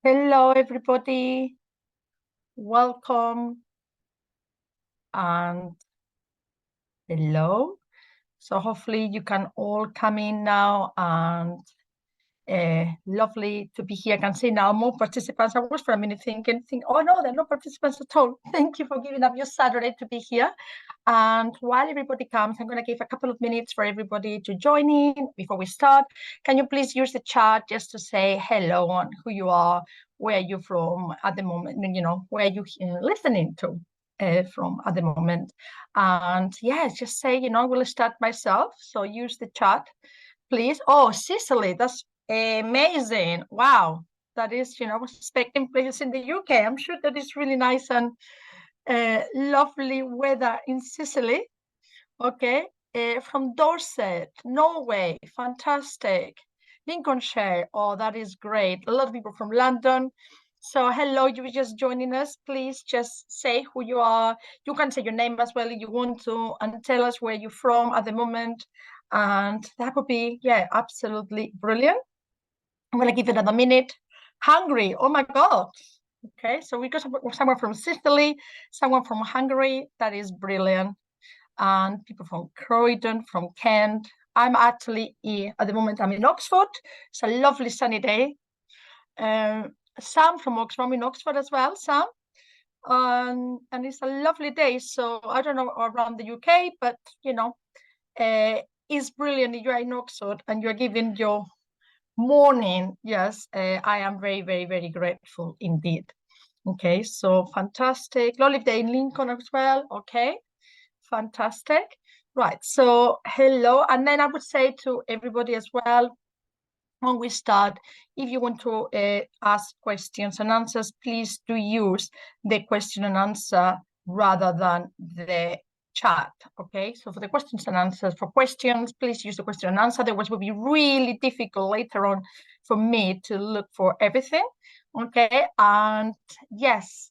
Hello, everybody. Welcome and hello. So hopefully you can all come in now and lovely to be here. I can see now more participants. I was for a minute thinking, oh no, there are no participants at all. Thank you for giving up your Saturday to be here. And while everybody comes, I'm going to give a couple of minutes for everybody to join in before we start. Can you please use the chat just to say hello and who you are, where you're from at the moment, where you're listening to from at the moment. And yeah, just say, we'll start myself. So use the chat, please. Oh, Sicily, that's amazing. Wow. That is, I was expecting places in the UK. I'm sure that is really nice and lovely weather in Sicily. Okay. From Dorset, Norway. Fantastic. Lincolnshire. Oh, that is great. A lot of people from London. So hello, you were just joining us. Please just say who you are. You can say your name as well if you want to, and tell us where you're from at the moment. And that would be, yeah, absolutely brilliant. I'm going to give it another minute. Hungary. Oh my God. Okay, so we got someone from Sicily, someone from Hungary. That is brilliant. And people from Croydon, from Kent. I'm actually here at the moment. I'm in Oxford. It's a lovely sunny day. Sam from Oxford. I'm in Oxford as well, Sam. And it's a lovely day. So I don't know around the UK, but it's brilliant. You're in Oxford and you're giving your morning. Yes, I am very, very, very grateful indeed. Okay, so fantastic. Lovely day in Lincoln as well. Okay, fantastic. Right, so hello. And then I would say to everybody as well, when we start, if you want to ask questions and answers, please do use the question and answer rather than the chat. Okay, so for the questions and answers, for questions, please use the question and answer. Otherwise, it will be really difficult later on for me to look for everything. Okay, and yes,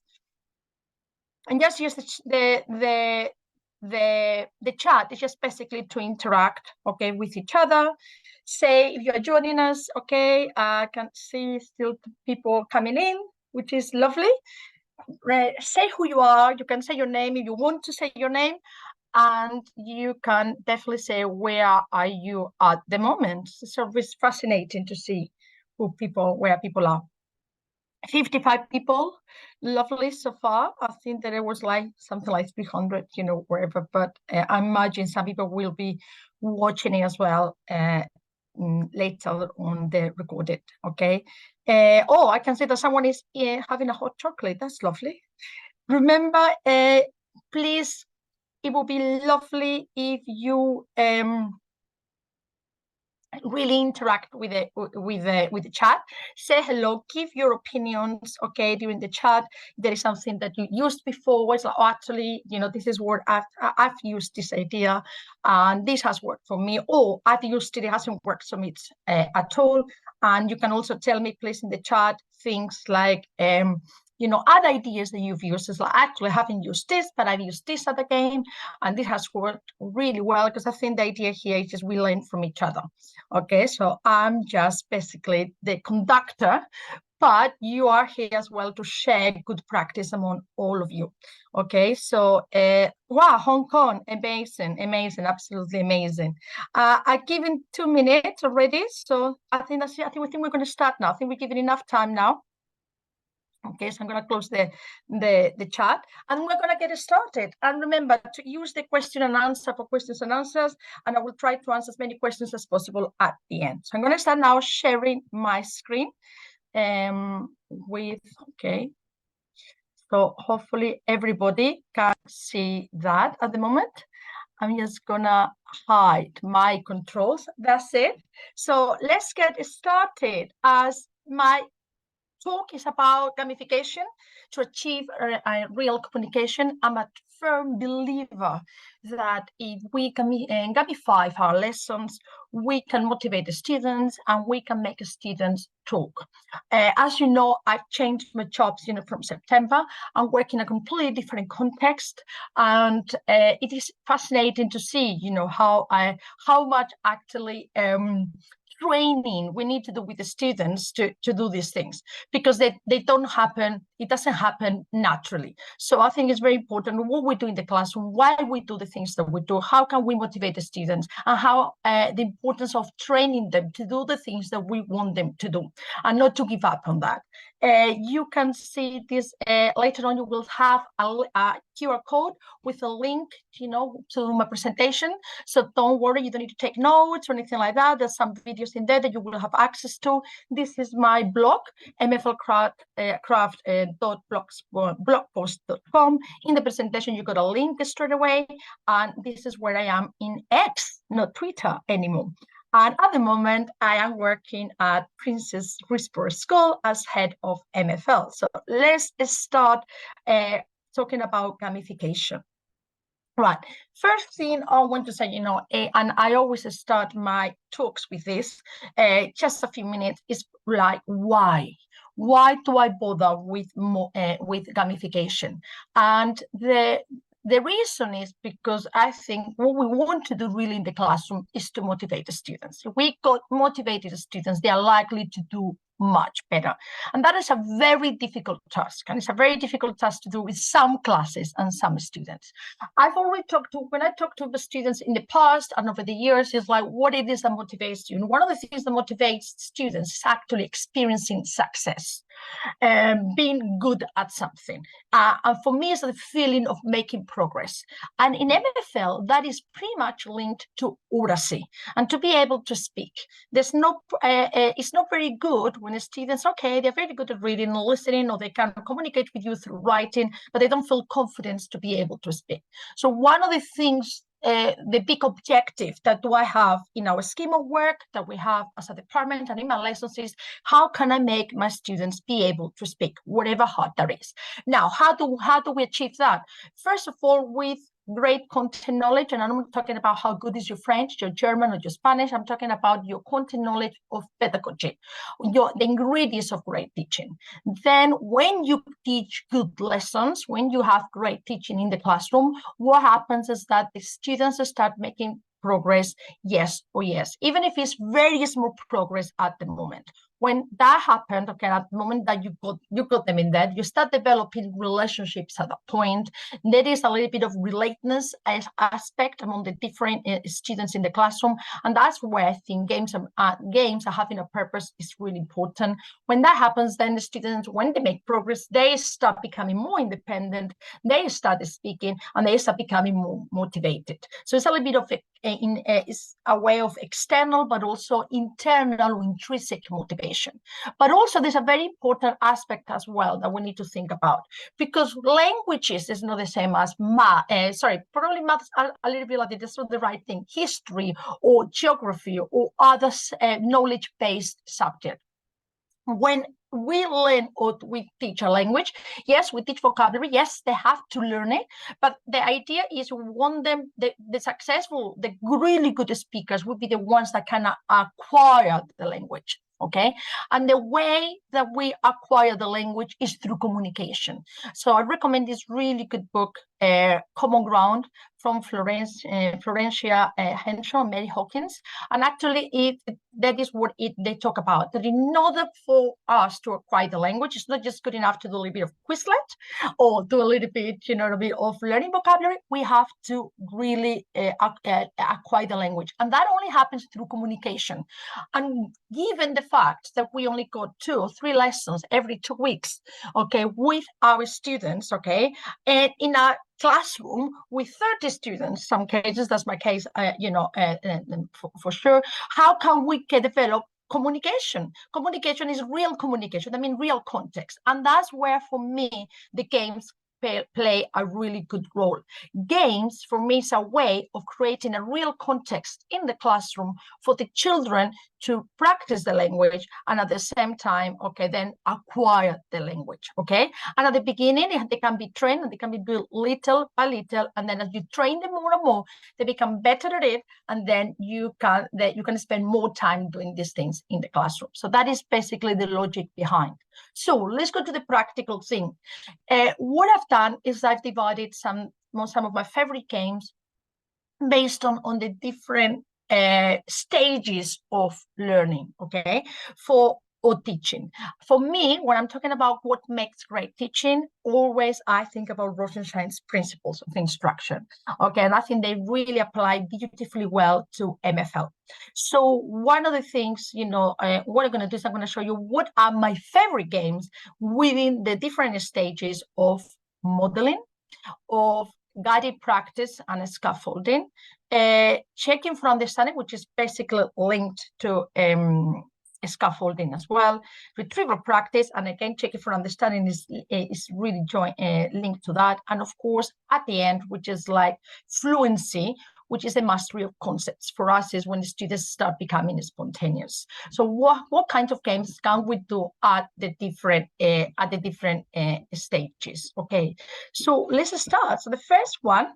and just use the chat is just basically to interact, okay, with each other. Say if you are joining us, okay, I can see still people coming in, which is lovely. Say who you are. You can say your name if you want to say your name, and you can definitely say where are you at the moment. It's always fascinating to see where people are. 55 people, lovely so far. I think that it was like something like 300, wherever, but I imagine some people will be watching it as well later on the recorded, okay? Oh, I can see that someone is having a hot chocolate. That's lovely. Remember, please, it would be lovely if you really interact with the chat. Say hello, give your opinions, okay, during the chat. If there is something that you used before, it's like, oh, actually, this is what I've used this idea and this has worked for me, or I've used it hasn't worked for me at all. And you can also tell me, please, in the chat things like other ideas that you've used. Is like, actually, I haven't used this, but I've used this other game, and this has worked really well, because I think the idea here is just we learn from each other. Okay, so I'm just basically the conductor, but you are here as well to share good practice among all of you. Okay, so wow, Hong Kong, amazing, absolutely amazing. I've given 2 minutes already, so I think that's it. I think we're going to start now. I think we're given enough time now. Okay, so I'm going to close the chat and we're going to get started. And remember to use the question and answer for questions and answers, and I will try to answer as many questions as possible at the end. So I'm going to start now sharing my screen okay. So hopefully everybody can see that at the moment. I'm just gonna hide my controls. That's it. So let's get started. As my talk is about gamification to achieve a real communication. I'm a firm believer that if we can gamify our lessons, we can motivate the students and we can make the students talk. As you know, I've changed my jobs, from September. I'm working in a completely different context, and it is fascinating to see, how much actually training we need to do with the students to do these things, because they don't happen, it doesn't happen naturally. So I think it's very important what we do in the classroom, why we do the things that we do, how can we motivate the students, and how the importance of training them to do the things that we want them to do and not to give up on that. You can see this later on. You will have a QR code with a link, to my presentation. So don't worry, you don't need to take notes or anything like that. There's some videos in there that you will have access to. This is my blog, mflcraft.blogpost.com. In the presentation, you got a link straight away. And this is where I am in X, not Twitter anymore. And at the moment, I am working at Princess Risborough School as head of MFL. So let's start talking about gamification. Right. First thing I want to say, and I always start my talks with this, just a few minutes, is like, why? Why do I bother with gamification? And the reason is because I think what we want to do really in the classroom is to motivate the students. If we got motivated students, they are likely to do much better. And that is a very difficult task. And it's a very difficult task to do with some classes and some students. I've already when I talk to the students in the past and over the years, it's like, what it is that motivates you? And one of the things that motivates students is actually experiencing success. Being good at something. And for me, it's the feeling of making progress. And in MFL, that is pretty much linked to oracy and to be able to speak. It's not very good when the students, they're very good at reading and listening, or they can communicate with you through writing, but they don't feel confidence to be able to speak. So one of the things, the big objective that I have in our scheme of work that we have as a department and in my lessons is, how can I make my students be able to speak, whatever hard there is? Now, how do we achieve that? First of all, with great content knowledge, and I'm not talking about how good is your French, your German, or your Spanish. I'm talking about your content knowledge of pedagogy, the ingredients of great teaching. Then when you teach good lessons, when you have great teaching in the classroom, what happens is that the students start making progress, yes, even if it's very small progress at the moment. When that happened, at the moment that you got them in that, you start developing relationships at that point. There is a little bit of relatedness aspect among the different students in the classroom, and that's where I think games are having a purpose is really important. When that happens, then the students, when they make progress, they start becoming more independent, they start speaking, and they start becoming more motivated. So it's a little bit of it's a way of external, but also internal, intrinsic motivation. But also there's a very important aspect as well that we need to think about, because languages is not the same as probably maths are a little bit like this, not the right thing, history or geography or other knowledge-based subject. When we learn or we teach a language, yes, we teach vocabulary, yes, they have to learn it, but the idea is we want them, the successful, the really good speakers would be the ones that can acquire the language. Okay, and the way that we acquire the language is through communication. So I recommend this really good book, Common Ground, from Florencia Henshaw and Mary Hawkins. And actually, that is what they talk about. That in order for us to acquire the language, it's not just good enough to do a little bit of Quizlet or do a little bit, a bit of learning vocabulary. We have to really acquire the language. And that only happens through communication. And given the fact that we only got 2 or 3 lessons every 2 weeks, with our students, and in a classroom with 30 students, some cases, that's my case, for sure, how can we develop communication? Communication is real communication, real context. And that's where, for me, the games play a really good role. Games, for me, is a way of creating a real context in the classroom for the children to practice the language and at the same time, then acquire the language, And at the beginning, they can be trained and they can be built little by little. And then as you train them more and more, they become better at it. And then you can spend more time doing these things in the classroom. So that is basically the logic behind. So let's go to the practical thing. What I've done is I've divided some of my favorite games based on the different stages of learning, okay, or teaching. For me, when I'm talking about what makes great teaching, always I think about Rosenshine's principles of instruction, okay, and I think they really apply beautifully well to MFL. So one of the things, what I'm going to do is I'm going to show you what are my favorite games within the different stages of modeling, of guided practice and scaffolding, checking for understanding, which is basically linked to scaffolding as well, retrieval practice, and again, checking for understanding is really linked to that. And of course, at the end, which is like fluency, which is the mastery of concepts. For us is when the students start becoming spontaneous. So what kinds of games can we do at the different stages? Okay, so let's start. So the first one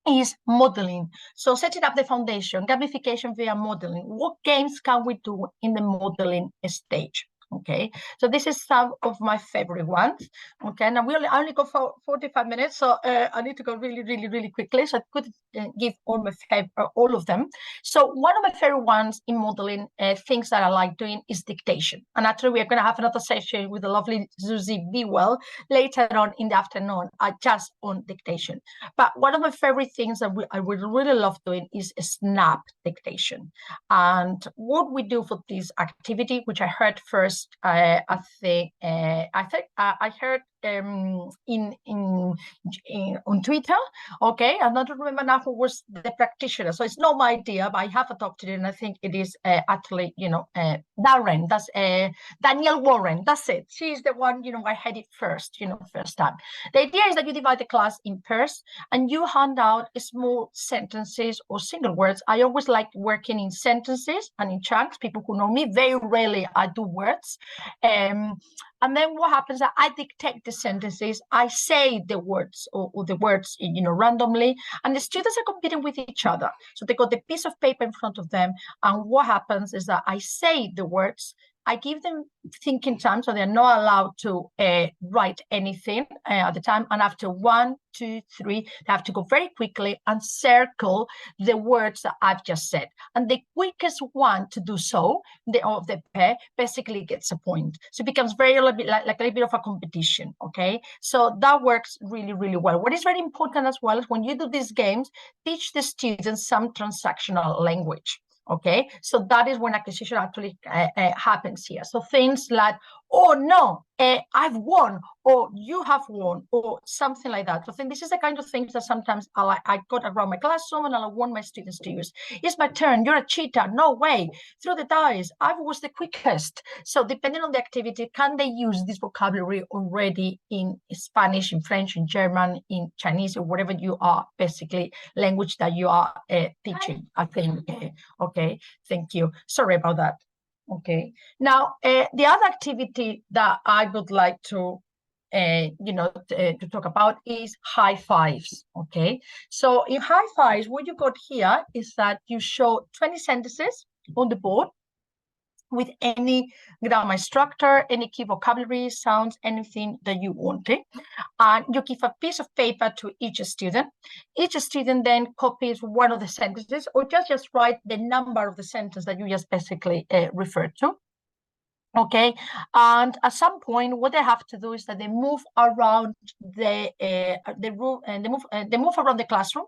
is modeling. So setting up the foundation, gamification via modeling. What games can we do in the modeling stage? Okay, so this is some of my favorite ones. Okay, now I only go for 45 minutes, so I need to go really, really, really quickly. So I could give all of them. So one of my favorite ones in modeling, things that I like doing is dictation. And actually, we are going to have another session with the lovely Susie Bewell later on in the afternoon, just on dictation. But one of my favorite things that I would really love doing is snap dictation. And what we do for this activity, which I heard first, I heard on Twitter. Okay, I don't remember now who was the practitioner, so it's not my idea, but I have adopted it, and I think it is actually, Darren. That's Danielle Warren. That's it. She's the one. I had it first. First time. The idea is that you divide the class in pairs, and you hand out small sentences or single words. I always like working in sentences and in chunks. People who know me, very rarely I do words. And then what happens is that I dictate the sentences, I say the words or the words, randomly, and the students are competing with each other. So they got the piece of paper in front of them, and what happens is that I say the words, I give them thinking time, so they're not allowed to write anything at the time. And after 1, 2, 3, they have to go very quickly and circle the words that I've just said. And the quickest one to do so, of the pair, basically gets a point. So it becomes like a little bit of a competition, okay? So that works really, really well. What is very important as well is when you do these games, teach the students some transactional language. Okay, so that is when acquisition actually happens here. So things like, oh no, I've won, or you have won, or something like that. So I think this is the kind of things that sometimes I got around my classroom and I want my students to use. It's my turn, you're a cheater, no way, throw the dice, I was the quickest. So depending on the activity, can they use this vocabulary already in Spanish, in French, in German, in Chinese, or whatever you are, basically, language that you are teaching, I think. Okay, thank you. Sorry about that. Okay, now the other activity that I would like to to talk about is high fives. Okay, so in high fives, what you got here is that you show 20 sentences on the board with any grammar structure, any key vocabulary, sounds, anything that you wanted. And you give a piece of paper to each student. Each student then copies one of the sentences, or just write the number of the sentence that you just basically referred to. Okay, and at some point, what they have to do is that they move around the room, and they move around the classroom,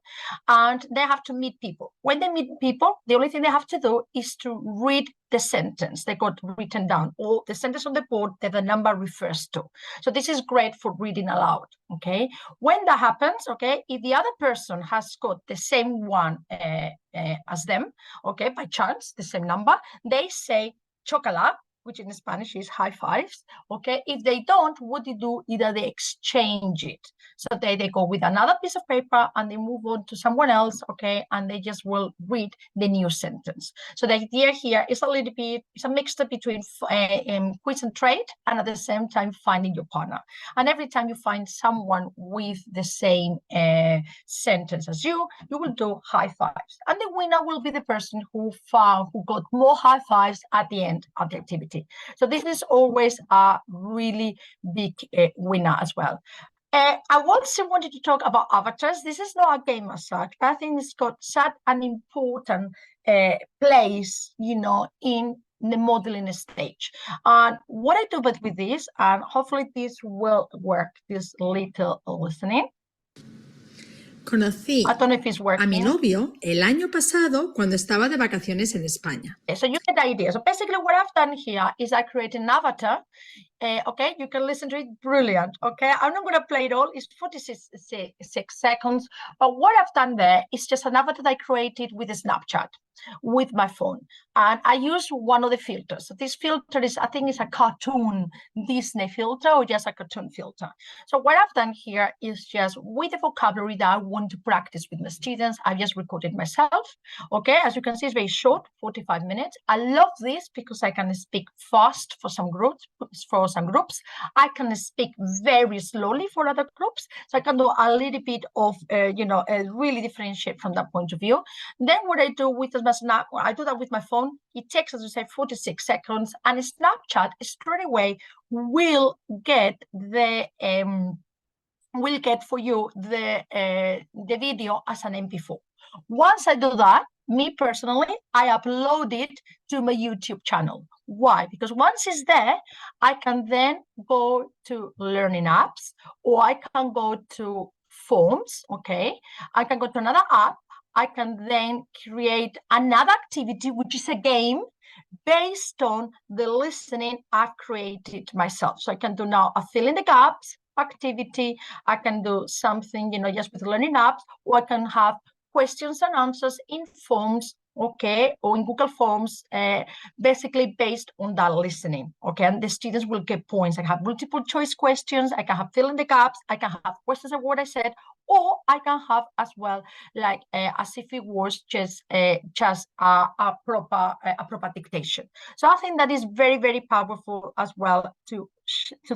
and they have to meet people. When they meet people, the only thing they have to do is to read the sentence they got written down, or the sentence on the board that the number refers to. So this is great for reading aloud. Okay, when that happens, okay, if the other person has got the same one as them, okay, by chance, the same number, they say chocolate, which in Spanish is high fives. Okay, if they don't, what they do, either they exchange it. So they go with another piece of paper and they move on to someone else, okay, and they just will read the new sentence. So the idea here is a little bit, it's a mixture between quiz and trade, and at the same time finding your partner. And every time you find someone with the same sentence as you will do high fives. And the winner will be the person who got more high fives at the end of the activity. So this is always a really big winner as well. I also wanted to talk about avatars. This is not a game as such, but I think it's got such an important place, in the modeling stage. And what I do with this, and hopefully this will work, this little listening. Conocí I don't know if it's working. a mi novio el año pasado cuando estaba de vacaciones en España. So you get the idea. So basically what I've done here is I created an avatar. Okay, you can listen to it. Brilliant. Okay, I'm not going to play it all. It's 46 seconds. But what I've done there is just an avatar that I created with a Snapchat with my phone. And I use one of the filters. So this filter is, I think it's a cartoon Disney filter or just a cartoon filter. So what I've done here is just with the vocabulary that I want to practice with my students, I've just recorded myself. Okay, as you can see, it's very short, 45 minutes. I love this because I can speak fast for some groups. I can speak very slowly for other groups. So I can do a little bit of, really differentiate from that point of view. Then what I do with my Snap, I do that with my phone. It takes, as you say, 46 seconds, and Snapchat straight away will get for you the video as an MP4. Once I do that, me personally, I upload it to my YouTube channel. Why? Because once it's there, I can then go to learning apps, or I can go to forms. Okay, I can go to another app. I can then create another activity, which is a game based on the listening I've created myself. So I can do now a fill in the gaps activity. I can do something, just with learning apps, or I can have questions and answers in forms, okay, or in Google Forms, basically based on that listening, okay, and the students will get points. I have multiple choice questions, I can have fill in the gaps, I can have questions of what I said, or I can have as well, like as if it was just a proper dictation. So I think that is very, very powerful as well to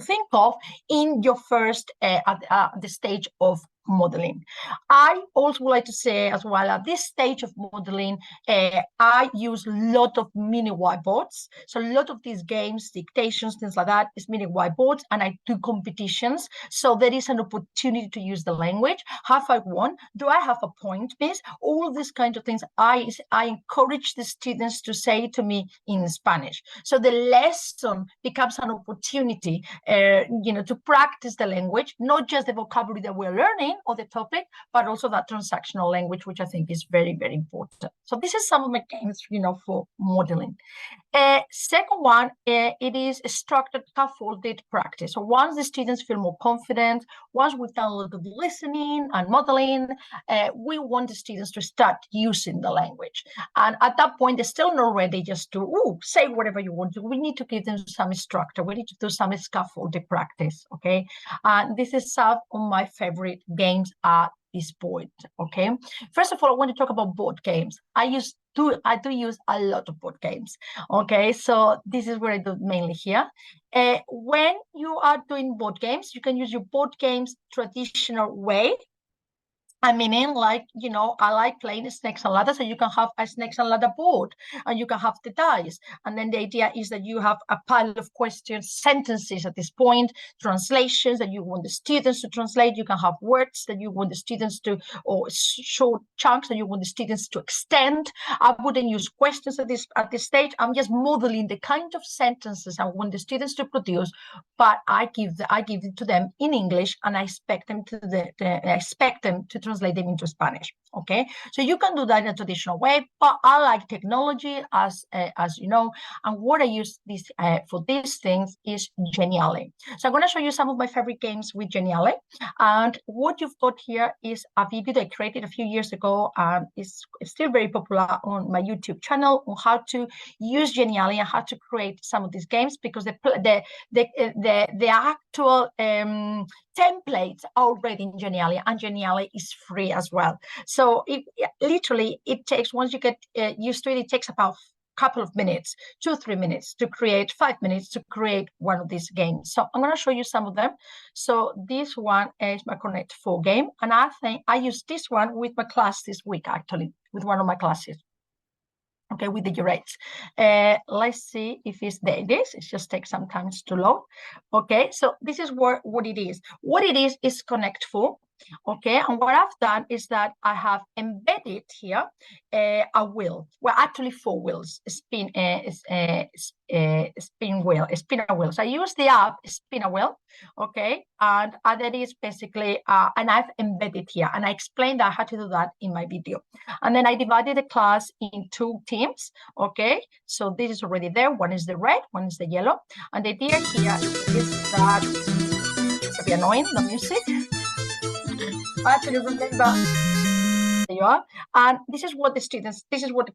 think of in your first at the stage of modeling. I also would like to say as well, at this stage of modeling, I use a lot of mini whiteboards. So a lot of these games, dictations, things like that, is mini whiteboards, and I do competitions. So there is an opportunity to use the language. Have I won? Do I have a point, miss? All these kinds of things, I encourage the students to say to me in Spanish. So the lesson becomes an opportunity, to practice the language, not just the vocabulary that we're learning or the topic, but also that transactional language, which I think is very, very important. So this is some of my games, for modeling. Second one, it is a structured, scaffolded practice. So once the students feel more confident, once we've done a little bit of listening and modeling, we want the students to start using the language. And at that point, they're still not ready just to say whatever you want to. We need to give them some structure. We need to do some scaffolded practice, okay? And this is some of my favorite games at this point, okay? First of all, I want to talk about board games. I do use a lot of board games, okay? So this is where I do mainly here. When you are doing board games, you can use your board games traditional way. I mean, like, I like playing snakes and ladder, so you can have a snakes and ladder board, and you can have the dice. And then the idea is that you have a pile of questions, sentences at this point, translations that you want the students to translate. You can have words that you want the students to, or short chunks that you want the students to extend. I wouldn't use questions at this stage. I'm just modeling the kind of sentences I want the students to produce, but I give it to them in English, and I expect them to translate them into Spanish. Okay, so you can do that in a traditional way, but I like technology, as you know, and what I use this for these things is Geniale. So I'm going to show you some of my favorite games with Geniale, and what you've got here is a video that I created a few years ago, and it's still very popular on my YouTube channel, on how to use Geniale and how to create some of these games, because the actual templates are already in Geniale, and Geniale is free as well. So it takes, once you get used to it, it takes about a couple of minutes, 2-3 minutes to create, 5 minutes to create one of these games. So I'm going to show you some of them. So this one is my Connect 4 game, and I think I used this one with my class this week, actually, with one of my classes. okay, with the durates. Let's see if it's there. It just takes some time to load. Okay, so this is what it is. What it is connectful. Okay, and what I've done is that I have embedded here a wheel. Well, actually 4 wheels, spinner wheel. So I use the app spinner wheel, okay, and that is basically, and I've embedded here, and I explained how to do that in my video. And then I divided the class in 2 teams, okay, so this is already there. One is the red, one is the yellow, and the idea here is that it's a bit annoying, the music. I actually remember, there you are. And this is what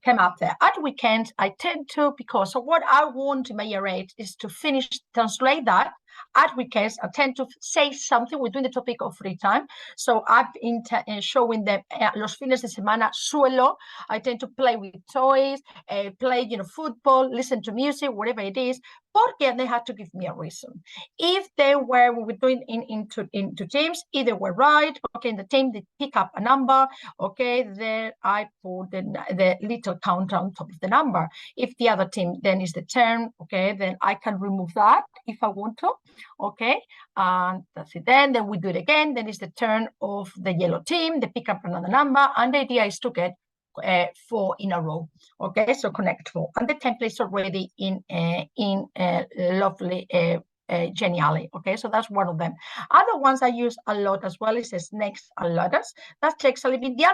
came up there. At weekends, I tend to, because of what I want in my year 8 is to translate that. At weekends, I tend to say something within the topic of free time. So I've been showing them los fines de semana suelo. I tend to play with toys, play, football, listen to music, whatever it is. Porque they had to give me a reason. If we were doing into teams, either were right, okay, in the team, they pick up a number, okay, then I put the little counter on top of the number. If the other team then is the turn, okay, then I can remove that if I want to, okay, and that's it. Then we do it again. Then it's the turn of the yellow team. They pick up another number, and the idea is to get 4 in a row. Okay, so connect 4, and the template is already in lovely Genially. Okay, so that's one of them. Other ones I use a lot as well is snakes and ladders. That takes a little bit. The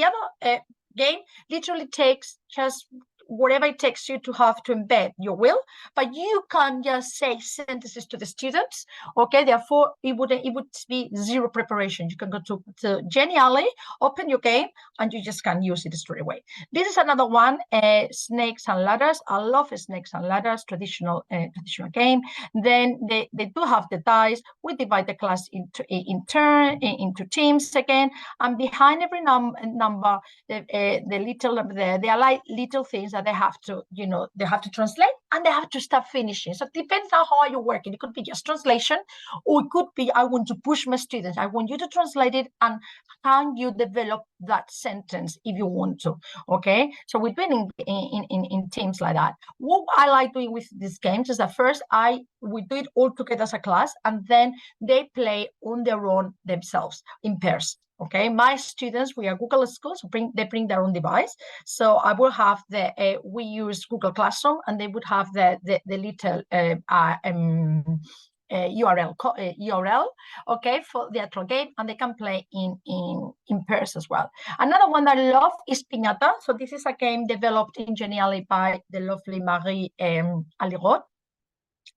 other game literally takes just whatever it takes you to have to embed your will, but you can just say sentences to the students. Okay, therefore it would be zero preparation. You can go to Genially, open your game, and you just can use it straight away. This is another one, snakes and ladders. I love snakes and ladders, traditional game. Then they do have the dice. We divide the class into teams again, and behind every number, there are like little things that they have to translate, and they have to start finishing. So it depends on how you're working. It could be just translation, or it could be I want to push my students. I want you to translate it, and can you develop that sentence if you want to? Okay, so we're doing in teams like that. What I like doing with these games is that first we do it all together as a class, and then they play on their own themselves in pairs. Okay, my students, we are Google schools, they bring their own device. So I will have we use Google Classroom, and they would have the little URL, okay, for the actual game, and they can play in pairs as well. Another one that I love is Piñata. So this is a game developed in Genially by the lovely Marie Alirot.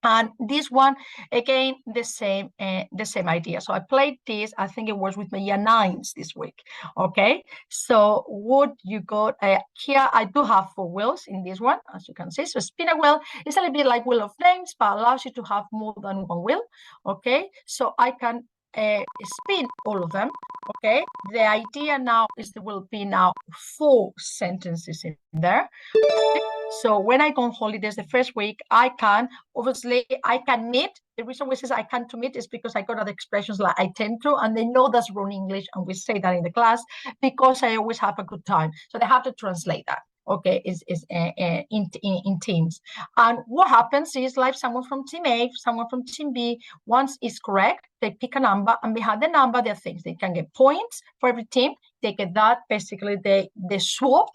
And this one, again, the same idea. So I played this, I think it was with my year 9s this week. Okay, so what you got here, I do have 4 wheels in this one, as you can see. So spinner wheel is a little bit like wheel of names, but allows you to have more than 1 wheel. Okay, so I can spin all of them. Okay, the idea now is there will be now 4 sentences in there. So when I go on holidays the first week, I can meet. The reason we say I can't to meet is because I got other expressions like I tend to, and they know that's wrong English, and we say that in the class because I always have a good time. So they have to translate that. Okay, is in teams. And what happens is like someone from team A, someone from team B, once is correct, they pick a number, and behind the number there are things. They can get points for every team. They get that, basically they swap.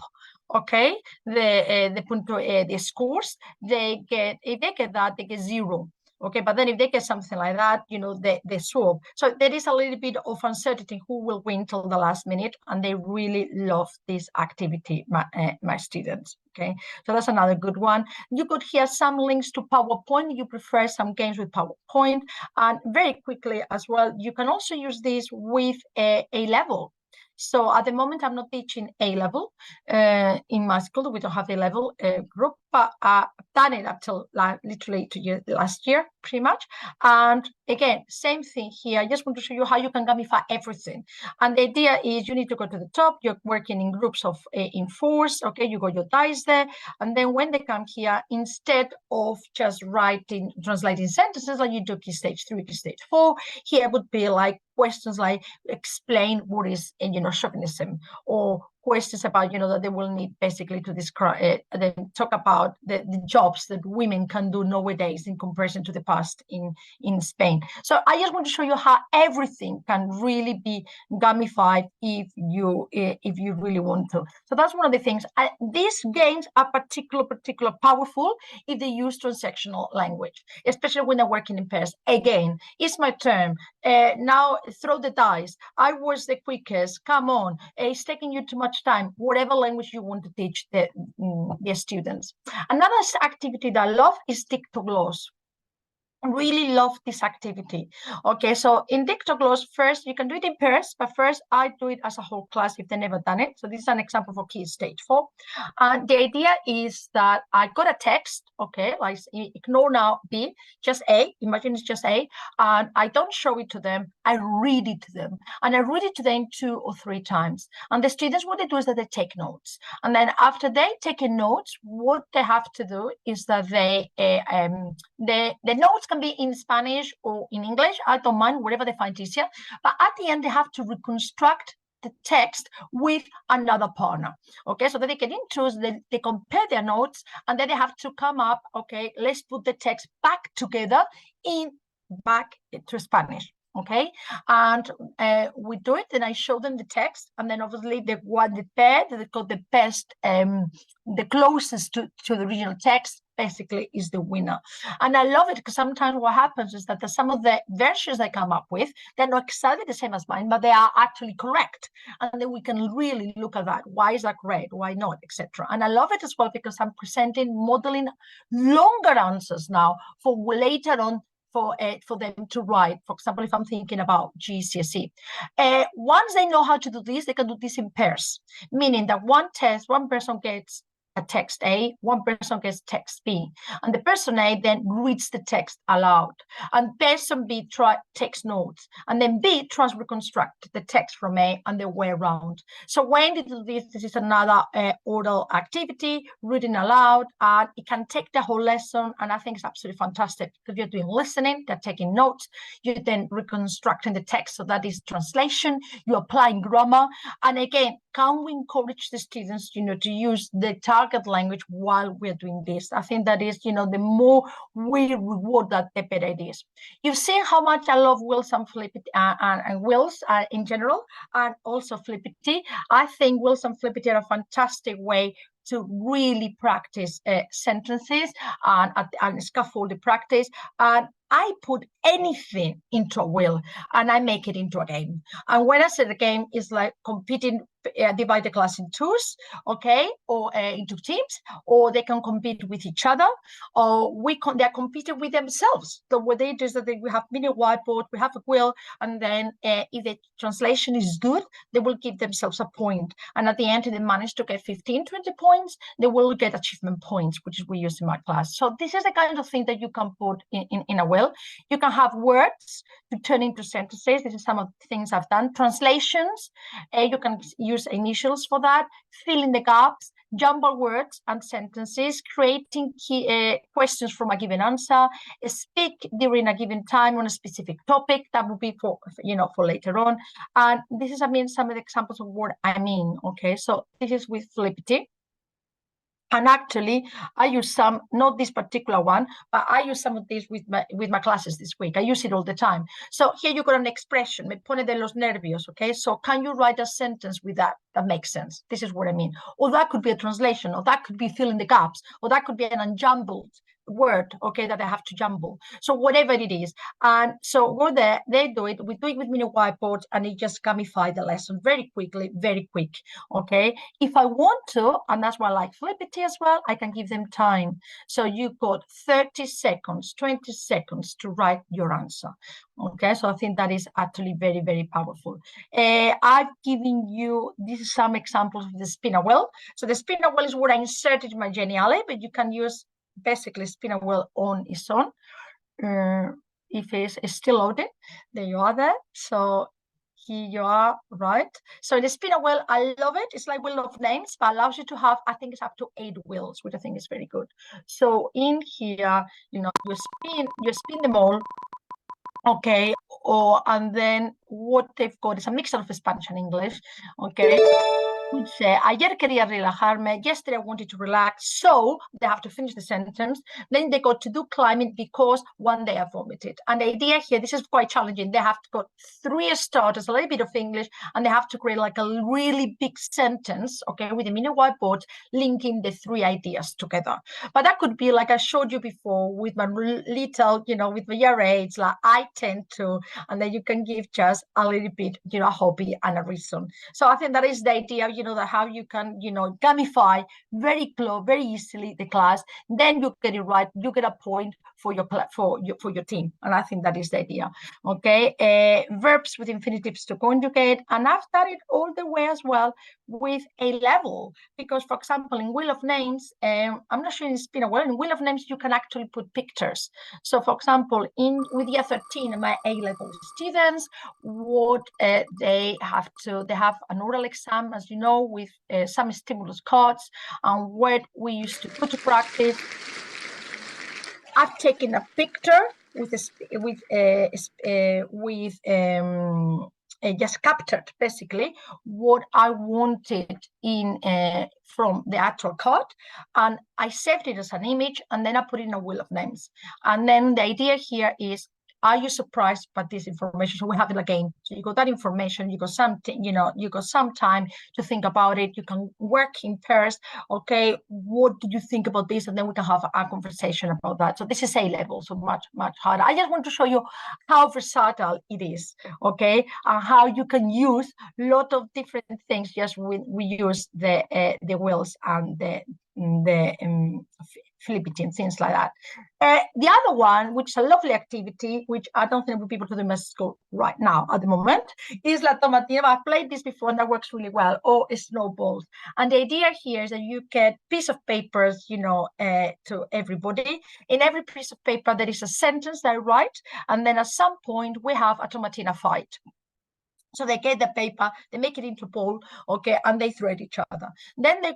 Okay, the scores, if they get that, they get 0. Okay, but then if they get something like that, they swap. So there is a little bit of uncertainty who will win till the last minute, and they really love this activity, my students. Okay, so that's another good one. You could hear some links to PowerPoint. You prefer some games with PowerPoint, and very quickly as well, you can also use this with a level. So at the moment, I'm not teaching A-level in my school. We don't have A-level group, but I've done it up till literally last year, pretty much. And again, same thing here. I just want to show you how you can gamify everything. And the idea is you need to go to the top. You're working in groups of in 4s. Okay, you got your dice there. And then when they come here, instead of just translating sentences like you do key stage 3, key stage 4, here would be like questions like explain what is chauvinism, or questions about, that they will need basically to describe, then talk about the jobs that women can do nowadays in comparison to the past in Spain. So I just want to show you how everything can really be gamified if you really want to. So that's one of the things. These games are particular powerful if they use transactional language, especially when they're working in pairs. Again, it's my turn. Now throw the dice. I was the quickest. Come on. It's taking you too much time. Whatever language you want to teach the students. Another activity that I love is Dictogloss. Really love this activity. Okay, so in Dictogloss, first you can do it in pairs, but first I do it as a whole class if they've never done it. So this is an example for Key Stage 4. And the idea is that I got a text, okay, like ignore now B, just A, imagine it's just A, and I don't show it to them, I read it to them. And I read it to them 2 or 3 times. And the students, what they do is that they take notes. And then after they take notes, what they have to do is that the notes can be in Spanish or in English. I don't mind, whatever they find easier. But at the end, they have to reconstruct the text with another partner. Okay, so that they can choose, they compare their notes, and then they have to come up, okay, let's put the text back together back to Spanish. Okay, and we do it, and I show them the text, and then obviously the pair that got the best, the closest to the original text basically is the winner. And I love it because sometimes what happens is that some of the versions I come up with, they're not exactly the same as mine, but they are actually correct. And then we can really look at that. Why is that correct? Why not? Etc. And I love it as well because I'm modeling longer answers now for later on for them to write. For example, if I'm thinking about GCSE. Once they know how to do this, they can do this in pairs, meaning that one person gets a text A, one person gets text B, and the person A then reads the text aloud, and person B takes notes, and then B tries to reconstruct the text from A and the way around. So when they do this, this is another oral activity, reading aloud, and it can take the whole lesson, and I think it's absolutely fantastic because you're doing listening, they're taking notes, you're then reconstructing the text, so that is translation, you're applying grammar, and again, can we encourage the students, to use the target language while we're doing this? I think that is, the more we reward that, the better it is. You've seen how much I love Wills and Flippity and Wills in general, and also Flippity. I think Wills and Flippity are a fantastic way to really practice sentences and scaffolded practice. And I put anything into a wheel and I make it into a game. And when I say the game, is like competing, divide the class in twos, okay, or into teams, or they can compete with each other, or they're competing with themselves. So what they do is that we have mini whiteboard, we have a wheel, and then if the translation is good, they will give themselves a point. And at the end, if they manage to get 15, 20 points, they will get achievement points, which we use in my class. So this is the kind of thing that you can put in a wheel. You can have words to turn into sentences. This is some of the things I've done. Translations, you can use initials for that. Fill in the gaps, jumble words and sentences, creating key questions from a given answer, speak during a given time on a specific topic. That would be for later on. And this is, some of the examples of what I mean. Okay, so this is with Flippity. And actually, I use some, not this particular one, but I use some of these with my classes this week. I use it all the time. So here you got an expression, me pone de los nervios, okay? So can you write a sentence with that? That makes sense. This is what I mean. Or that could be a translation, or that could be filling the gaps, or that could be an unjumbled word, okay, that I have to jumble. So whatever it is. And so we're there, they do it, we do it with mini whiteboards, and it just gamify the lesson very quickly, very quick, okay? If I want to, and that's why I like Flippity as well, I can give them time. So you got 30 seconds, 20 seconds to write your answer, okay? So I think that is actually very, very powerful. I've given you, this is some examples of the spinner wheel. So the spinner wheel is what I inserted in my Geniale, but you can use basically spinner wheel on its own. If it's still loaded, there you are there. So here you are, right? So the spinner wheel, I love it. It's like wheel of names, but allows you to have, I think it's up to 8 wheels, which I think is very good. So in here, you spin them all, okay, and then what they've got is a mixture of Spanish and English, okay. could say, ayer quería relajarme, yesterday I wanted to relax, so they have to finish the sentence. Then they got to do climbing because one day I vomited. And the idea here, this is quite challenging. They have to go 3 starters, a little bit of English, and they have to create like a really big sentence, okay, with a mini whiteboard linking the 3 ideas together. But that could be like I showed you before with my little, with my year age, like I tend to, and then you can give just a little bit, a hobby and a reason. So I think that is the idea, that how you can, gamify very close, very easily the class. Then you get it right. You get a point for your team, and I think that is the idea. Okay, verbs with infinitives to conjugate, and I've started all the way as well with a level, because for example in Wheel of Names, I'm not sure it's been a while. In Wheel of Names you can actually put pictures. So for example, with year 13, my A-level students, what they have an oral exam, as you know, with some stimulus cards, and what we used to put to practice. I've taken a picture just captured basically what I wanted in from the actual card, and I saved it as an image, and then I put it in a Wheel of Names. And then the idea here is, are you surprised by this information? So we have it again. So you got that information, you got something, you got some time to think about it. You can work in pairs. Okay, what do you think about this? And then we can have a conversation about that. So this is A-level, so much, much harder. I just want to show you how versatile it is, okay, and how you can use a lot of different things. Just we use the wheels and the flipping, things like that. The other one, which is a lovely activity, which I don't think people to do in my school right now at the moment, is La Tomatina. I've played this before and that works really well, or snowballs. And the idea here is that you get piece of papers, to everybody. In every piece of paper, there is a sentence that I write, and then at some point we have a tomatina fight. So they get the paper, they make it into a ball, okay, and they throw at each other. Then they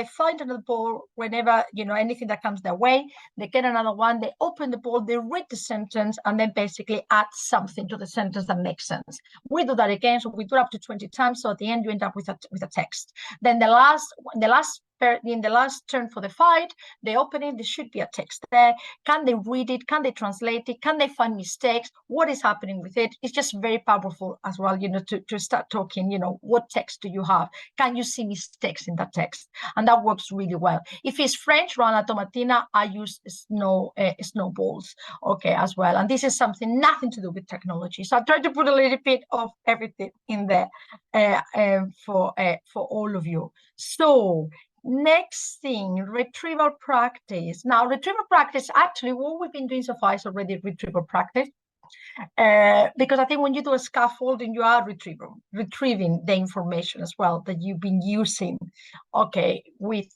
find another ball whenever, anything that comes their way. They get another one, they open the ball, they read the sentence, and then basically add something to the sentence that makes sense. We do that again, so we do it up to 20 times. So at the end, you end up with a text. Then in the last turn for the fight, they open it, there should be a text there. Can they read it? Can they translate it? Can they find mistakes? What is happening with it? It's just very powerful as well, to start talking, what text do you have? Can you see mistakes in that text? And that works really well. If it's French, Rana Tomatina, I use snowballs, okay, as well. And this is nothing to do with technology. So I try to put a little bit of everything in there for all of you. So next thing, retrieval practice. Now, retrieval practice, actually, what we've been doing so far is already retrieval practice. Because I think when you do a scaffolding, you are retrieving the information as well that you've been using, okay, with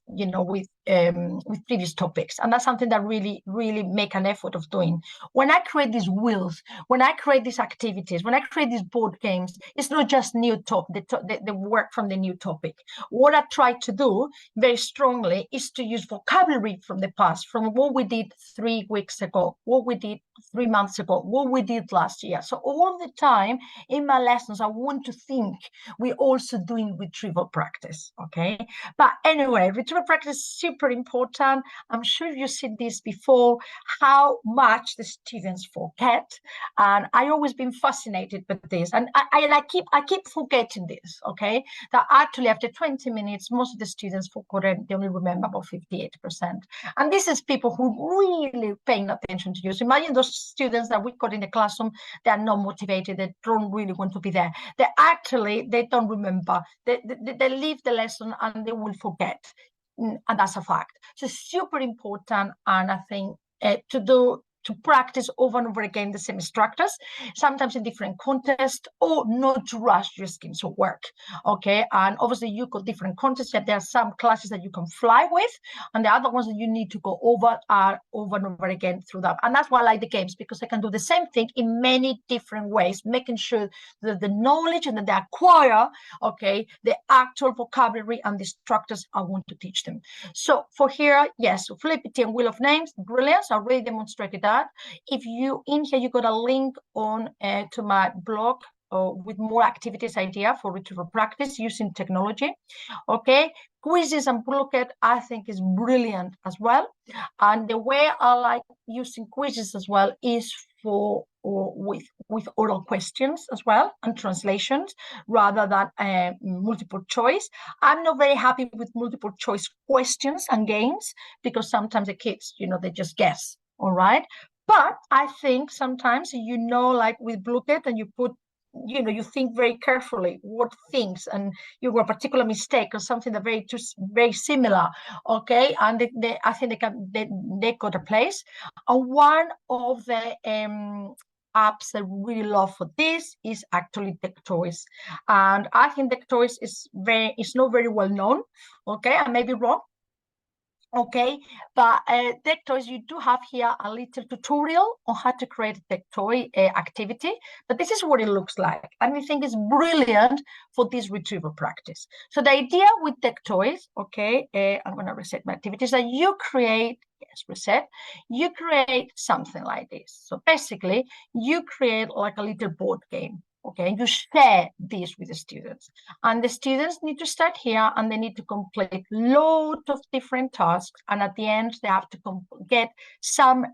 previous topics, and that's something that really make an effort of doing. When I create these wheels, when I create these activities, when I create these board games, it's not just new the work from the new topic. What I try to do very strongly is to use vocabulary from the past, from what we did 3 weeks ago, what we did 3 months ago, what we did last year. So all the time in my lessons, I want to think we're also doing retrieval practice, okay? But anyway, retrieval practice is super important. I'm sure you've seen this before, how much the students forget. And I always been fascinated with this. And I keep forgetting this, okay? That actually after 20 minutes, most of the students forgot, they only remember about 58%. And this is people who really paying attention to you. So imagine those students that we got in the classroom, they are not motivated, they don't really want to be there. They don't remember. They leave the lesson and they will forget. And that's a fact. So super important, and I think to practice over and over again the same structures, sometimes in different contexts, or not to rush your schemes of work, okay? And obviously you got different contexts, that there are some classes that you can fly with, and the other ones that you need to go over and over again through that. And that's why I like the games, because I can do the same thing in many different ways, making sure that the knowledge and that they acquire, okay, the actual vocabulary and the structures I want to teach them. So for here, yes, so Flippity and Wheel of Names, brilliant. I already demonstrated that. If you in here, you got a link on to my blog, with more activities idea for retrieval practice using technology. Okay, quizzes and bullet, I think is brilliant as well. And the way I like using quizzes as well is for with oral questions as well and translations rather than multiple choice. I'm not very happy with multiple choice questions and games because sometimes the kids, they just guess. All right. But I think sometimes, like with Bluket, and you put, you think very carefully what things, and you were a particular mistake or something that very similar. Okay. And I think they got a place. And one of the apps that we really love for this is actually Dectoys. And I think Dectoys is not very well known. Okay. I may be wrong. Okay, but Dectoys, you do have here a little tutorial on how to create a Dectoy activity, but this is what it looks like. And we think it's brilliant for this retrieval practice. So the idea with Dectoys, okay, I'm going to reset my activities, that you create, reset, you create something like this. So basically, you create like a little board game. Okay, you share this with the students, and the students need to start here and they need to complete loads of different tasks, and at the end they have to get some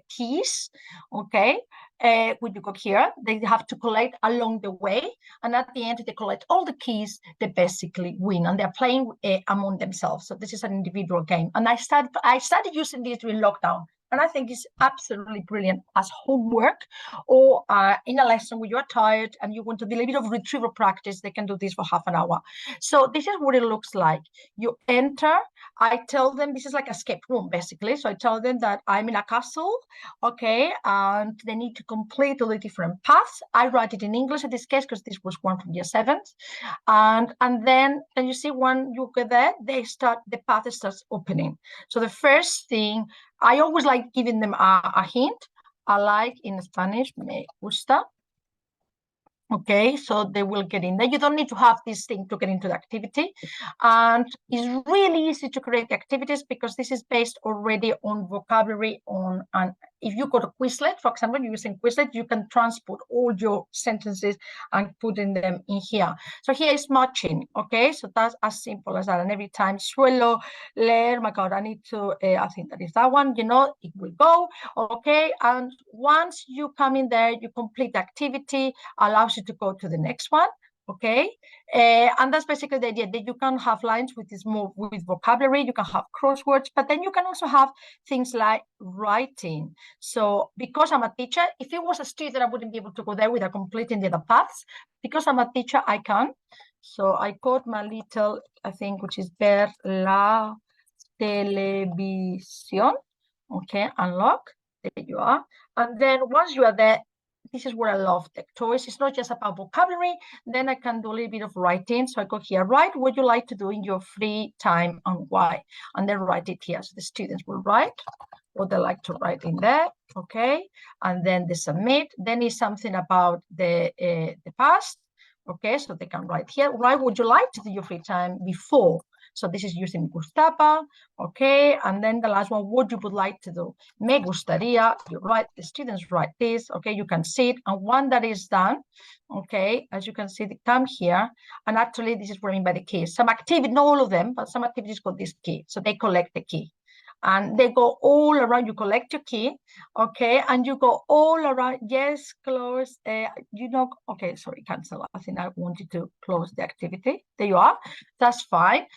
keys. Okay, when you go here, they have to collect along the way, and at the end they collect all the keys, they basically win, and they're playing among themselves. So this is an individual game, and I started using this during lockdown. And I think it's absolutely brilliant as homework, or in a lesson where you're tired and you want to do a little bit of retrieval practice, they can do this for half an hour. So this is what it looks like. You enter, I tell them, this is like a escape room, basically. So I tell them that I'm in a castle, okay, and they need to complete all the different paths. I write it in English in this case, because this was one from year 7. And then you see when you get there, the path starts opening. So the first thing, I always like giving them a hint. I like in Spanish, me gusta. Okay, so they will get in there. You don't need to have this thing to get into the activity. And it's really easy to create the activities because this is based already on vocabulary. And if you go to Quizlet, for example, you're using Quizlet, you can transport all your sentences and putting them in here. So here is matching, okay? So that's as simple as that. And every time, suelo leer, my God, I need to, I think that is that one, it will go, okay? And once you come in there, you complete the activity, allows you to go to the next one, okay? And that's basically the idea, that you can have lines with with vocabulary, you can have crosswords, but then you can also have things like writing. So because I'm a teacher, if it was a student, I wouldn't be able to go there without completing the other paths. Because I'm a teacher, I can. So I got my little, I think, which is ver la televisión, okay, unlock, there you are. And then once you are there, this is what I love Dectoys. It's not just about vocabulary. Then I can do a little bit of writing. So I go here, write what you like to do in your free time and why. And then write it here. So the students will write what they like to write in there. Okay. And then they submit. Then it's something about the past. Okay. So they can write here. Write what you like to do in your free time before. So this is using gustaba, okay? And then the last one, what you would like to do. Me gustaría, you write, the students write this, okay? You can see it. And one that is done, okay? As you can see, they come here. And actually, this is what I mean by the keys. Some activities, not all of them, but some activities got this key. So they collect the key. And they go all around, you collect your key, okay? And you go all around, yes, close, okay, sorry, cancel. I think I wanted to close the activity. There you are, that's fine.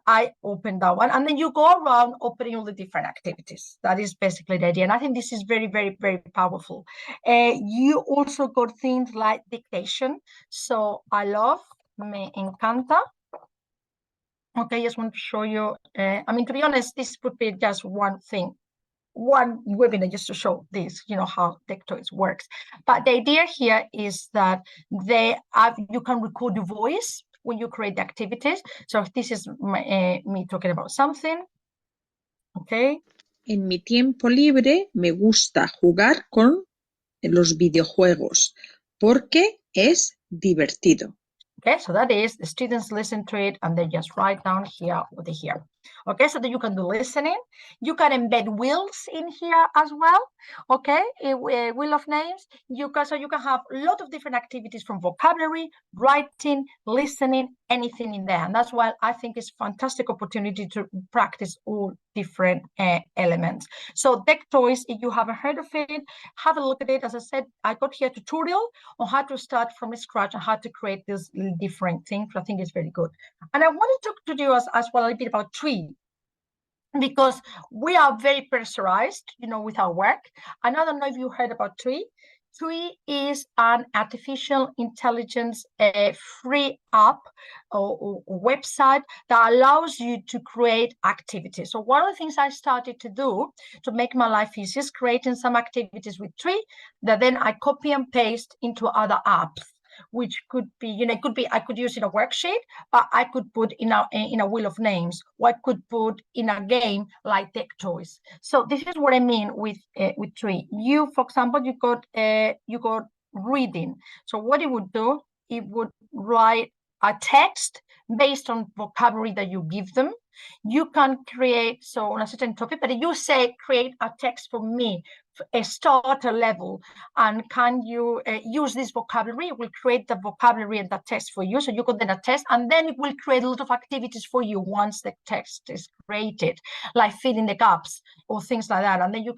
I open that one, and then you go around opening all the different activities. That is basically the idea, and I think this is very, very, very powerful. You also got things like dictation. So I love, me encanta. Okay, just want to show you. I mean, to be honest, this would be just one thing, one webinar just to show this, how Dectoys works. But the idea here is that you can record your voice when you create the activities. So if this is me talking about something, okay. En mi tiempo libre me gusta jugar con los videojuegos porque es divertido. Okay, so that is, the students listen to it and they just write down here what they hear. Okay, so that you can do listening. You can embed wheels in here as well. Okay, wheel of names. You can have a lot of different activities from vocabulary, writing, listening, anything in there. And that's why I think it's a fantastic opportunity to practice all different elements. So Deck Toys, if you haven't heard of it, have a look at it. As I said, I got here a tutorial on how to start from scratch and how to create these different things. I think it's very good. And I wanted to talk to you as well a little bit about Tree, because we are very pressurized, with our work. And I don't know if you heard about Tree. Tree is an artificial intelligence free app or website that allows you to create activities. So one of the things I started to do to make my life easier is creating some activities with Tree that then I copy and paste into other apps, which could be, I could use in a worksheet, but I could put in a wheel of names, or I could put in a game like Deck Toys. So this is what I mean with Tree. You, for example, you got reading. So what it would do, it would write a text based on vocabulary that you give them. You can create, so on a certain topic, but you say, create a text for me, a starter level, and can you use this vocabulary? It will create the vocabulary and the text for you, so you could then a test, and then it will create a lot of activities for you once the text is created, like filling the gaps or things like that. And then you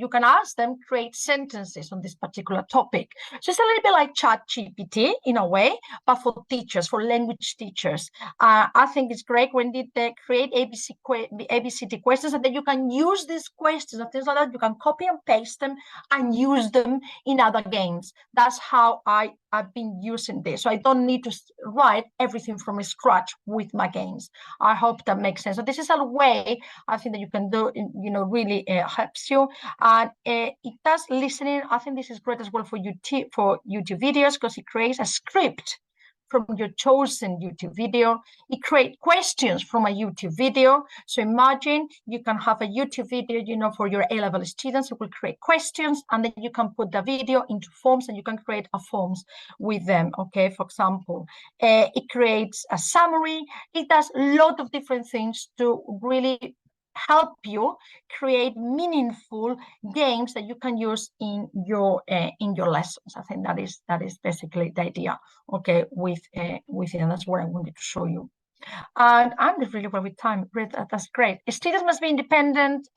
can ask them create sentences on this particular topic. So it's a little bit like ChatGPT in a way, but for teachers, for language teachers. I think it's great when they create ABCD questions, and then you can use these questions and things like that. You can copy and paste them and use them in other games. That's how I've been using this. So I don't need to write everything from scratch with my games. I hope that makes sense. So this is a way I think that you can do, really helps you. And it does listening. I think this is great as well for YouTube videos, because it creates a script from your chosen YouTube video. It creates questions from a YouTube video. So imagine you can have a YouTube video, for your A-level students. It will create questions, and then you can put the video into forms, and you can create a forms with them. Okay, for example, it creates a summary. It does a lot of different things to really help you create meaningful games that you can use in your lessons. I think that is basically the idea. Okay, with it, and that's what I wanted to show you. And I'm really well with time. That's great. Students must be independent.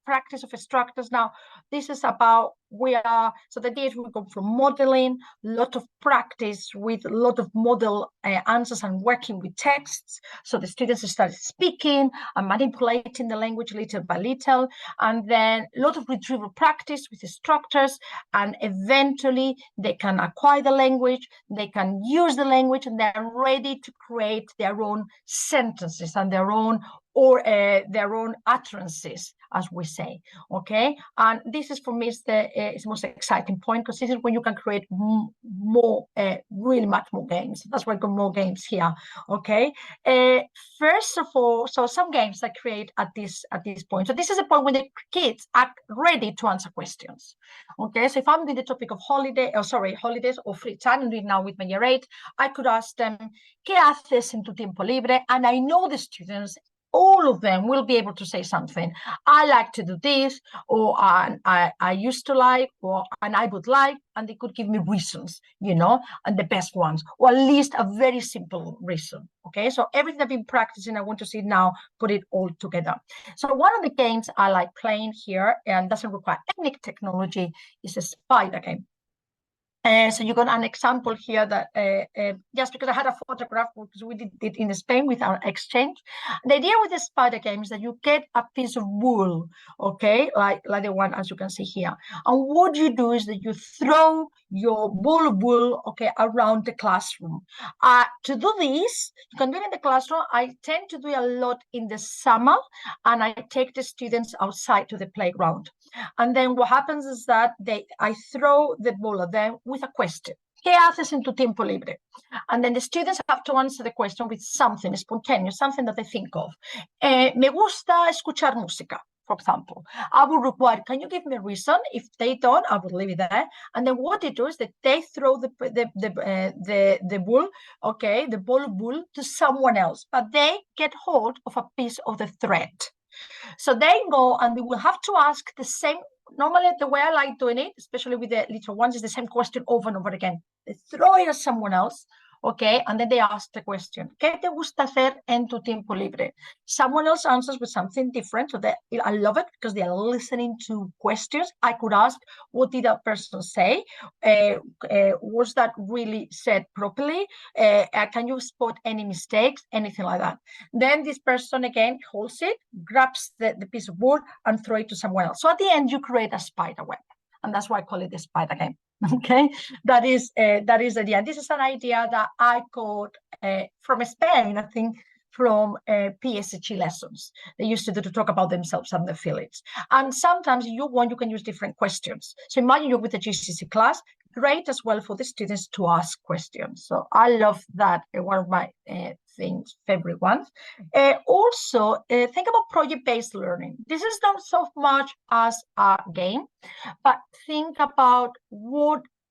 Practice of structures. Now, this is about so the idea is we go from modeling, a lot of practice with a lot of model answers and working with texts. So the students start speaking and manipulating the language little by little, and then a lot of retrieval practice with the structures, and eventually they can acquire the language, they can use the language, and they're ready to create their own sentences and their own utterances, as we say. Okay, and this is for me is the most exciting point, because this is when you can create more, really much more games. That's why I got more games here. Okay, first of all, so some games I create at this point. So this is a point when the kids are ready to answer questions. Okay, so if I'm doing the topic of holidays or free time, and doing now with my year 8, I could ask them, ¿qué haces en tu tiempo libre? And I know the students, all of them will be able to say something. I like to do this, or I used to like, and I would like, and they could give me reasons, and the best ones, or at least a very simple reason. Okay, so everything I've been practicing, I want to see now, put it all together. So one of the games I like playing here, and doesn't require any technology, is a spider game. So you got an example here that just because I had a photograph, because we did it in Spain with our exchange. The idea with the spider game is that you get a piece of wool, okay, like the one as you can see here. And what you do is that you throw your ball of wool, okay, around the classroom. To do this, you can do it in the classroom. I tend to do a lot in the summer, and I take the students outside to the playground. And then what happens is that I throw the ball at them with a question. ¿Qué haces en tu tiempo libre? And then the students have to answer the question with something spontaneous, something that they think of. Me gusta escuchar música, for example. I would require, can you give me a reason? If they don't, I would leave it there. And then what they do is that they throw the bull, okay, the ball of wool to someone else, but they get hold of a piece of the thread. So they go and they will have to ask the same. Normally, the way I like doing it, especially with the little ones, is the same question over and over again. They throw it at someone else, okay, and then they ask the question, ¿qué te gusta hacer en tu tiempo libre? Someone else answers with something different. So I love it because they are listening to questions. I could ask, what did that person say? Was that really said properly? Can you spot any mistakes? Anything like that. Then this person again holds it, grabs the piece of wood and throw it to someone else. So at the end, you create a spider web. And that's why I call it the spider game. Okay, that is the idea. This is an idea that I got from Spain, I think, from PSG lessons. They used to do to talk about themselves and their feelings. And sometimes you can use different questions. So imagine you're with a GCC class, great as well for the students to ask questions. So I love that, one of my favorite ones. Also, think about project-based learning. This is not so much as a game, but think about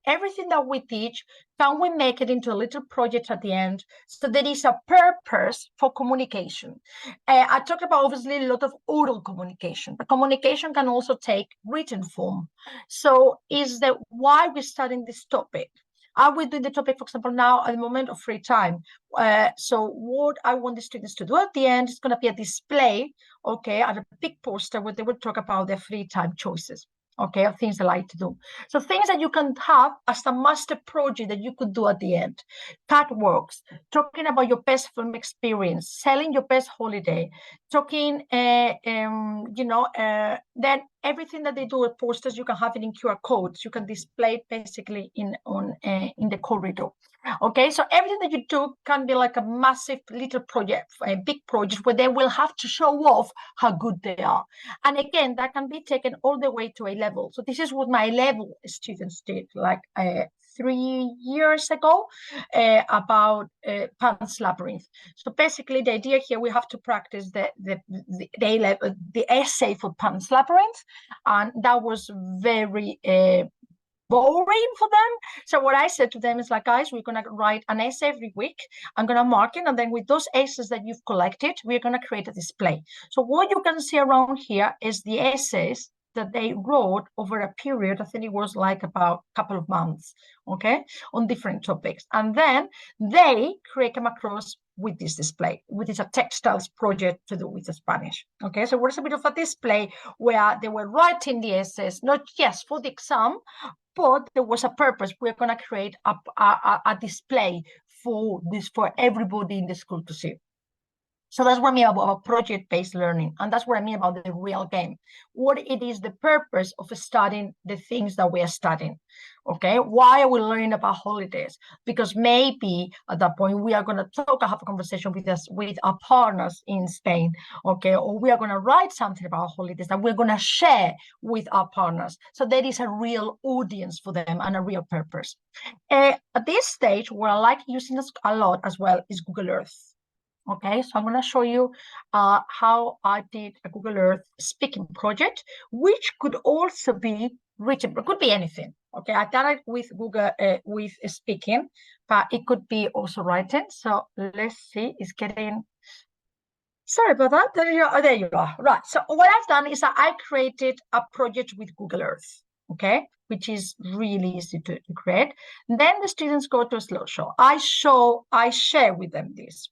everything that we teach, can we make it into a little project at the end? So there is a purpose for communication. I talked about obviously a lot of oral communication, but communication can also take written form. So is that why we're studying this topic? Are we doing the topic, for example, now at the moment of free time? So what I want the students to do at the end is going to be a display, okay, and a big poster where they will talk about their free time choices. Okay, of things they like to do. So things that you can have as a master project that you could do at the end. Catwalks, talking about your best film experience, selling your best holiday, talking, then everything that they do with posters, you can have it in QR codes. You can display it basically in the corridor. Okay, so everything that you do can be like a massive little project, a big project where they will have to show off how good they are. And again, that can be taken all the way to A level. So this is what my level students did, like 3 years ago, about Pan's Labyrinth. So basically, the idea here, we have to practice the essay for Pan's Labyrinth, and that was very boring for them. So what I said to them is like, guys, we're going to write an essay every week. I'm going to mark it. And then with those essays that you've collected, we're going to create a display. So what you can see around here is the essays that they wrote over a period, I think it was like about a couple of months, okay, on different topics. And then they came across with this display, which is a textiles project to do with the Spanish. Okay, so it's a bit of a display where they were writing the essays, not just for the exam, but there was a purpose. We're going to create a display for everybody in the school to see. So that's what I mean about project-based learning. And that's what I mean about the real game. What it is the purpose of studying the things that we are studying. Okay, why are we learning about holidays? Because maybe at that point we are going to have a conversation with our partners in Spain, okay, or we are going to write something about holidays that we're going to share with our partners. So there is a real audience for them and a real purpose. At this stage, what I like using this a lot as well is Google Earth. Okay, so I'm going to show you how I did a Google Earth speaking project, which could also be written, but could be anything. Okay, I done it with Google with speaking, but it could be also writing. So let's see, it's getting. Sorry about that. There you are. Right. So what I've done is that I created a project with Google Earth. Okay, which is really easy to create. Then the students go to a slideshow. I share with them this.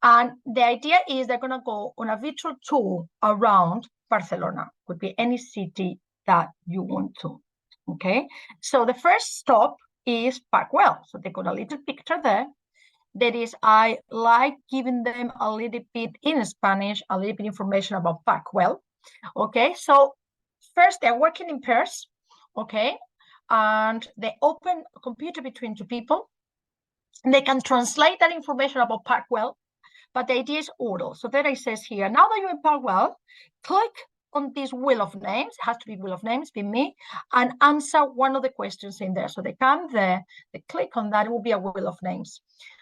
And the idea is they're going to go on a virtual tour around Barcelona. Could be any city that you want to. Okay. So the first stop is Park Güell. So they got a little picture there. That is, I like giving them a little bit in Spanish, a little bit information about Park Güell. Okay. So first they're working in pairs. Okay. And they open a computer between two people. And they can translate that information about Park Güell. But the idea is oral. So there it says here, now that you're in Park Güell, click on this wheel of names. It has to be wheel of names, be me, and answer one of the questions in there. So they come there, they click on that, it will be a wheel of names.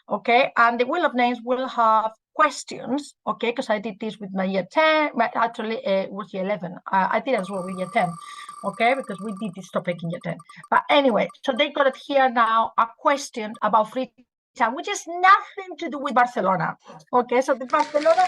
Okay, and the wheel of names will have questions, okay, because I did this with my year 10, actually it was year 11. I did as well with year 10, okay, because we did this topic in year 10. But anyway, so they got it here now, a question about free time, which has nothing to do with Barcelona, okay, so the Barcelona,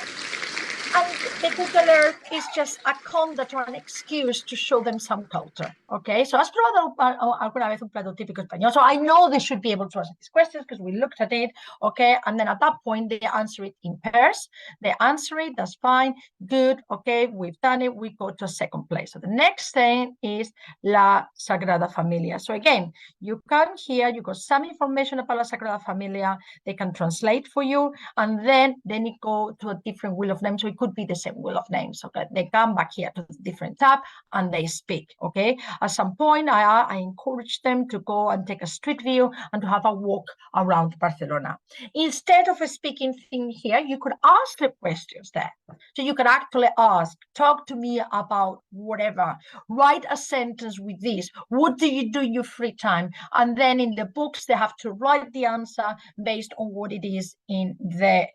and the Google Earth is just a conduit or an excuse to show them some culture, okay? So has probado alguna vez un plato típico español? So I know they should be able to answer these questions because we looked at it, okay? And then at that point, they answer it in pairs. They answer it, that's fine, good, okay, we've done it, we go to a second place. So the next thing is La Sagrada Familia. So again, you come here, you got some information about La Sagrada Familia, they can translate for you, and then you go to a different wheel of names. So it could be the same wheel of names. Okay, they come back here to the different tab and they speak. Okay, at some point, I encourage them to go and take a street view and to have a walk around Barcelona. Instead of a speaking thing here, you could ask the questions there. So you could actually ask, talk to me about whatever, write a sentence with this. What do you do in your free time? And then in the books, they have to write the answer based on what it is in the